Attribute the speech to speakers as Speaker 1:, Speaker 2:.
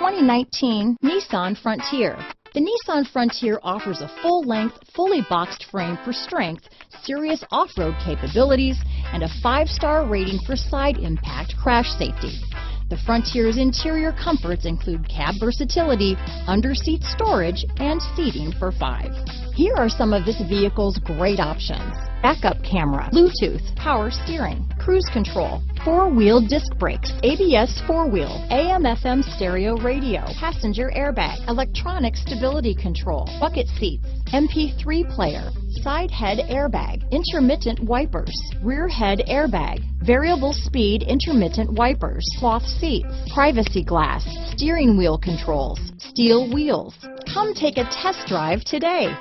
Speaker 1: 2019 Nissan Frontier. The Nissan Frontier offers a full-length, fully boxed frame for strength, serious off-road capabilities, and a 5-star rating for side impact crash safety. The Frontier's interior comforts include cab versatility, under-seat storage, and seating for 5. Here are some of this vehicle's great options: backup camera, Bluetooth, power steering, cruise control, 4-wheel disc brakes, ABS 4-wheel, AM/FM stereo radio, passenger airbag, electronic stability control, bucket seats, MP3 player, side head airbag, intermittent wipers, rear head airbag, variable speed intermittent wipers, cloth seats, privacy glass, steering wheel controls, steel wheels. Come take a test drive today.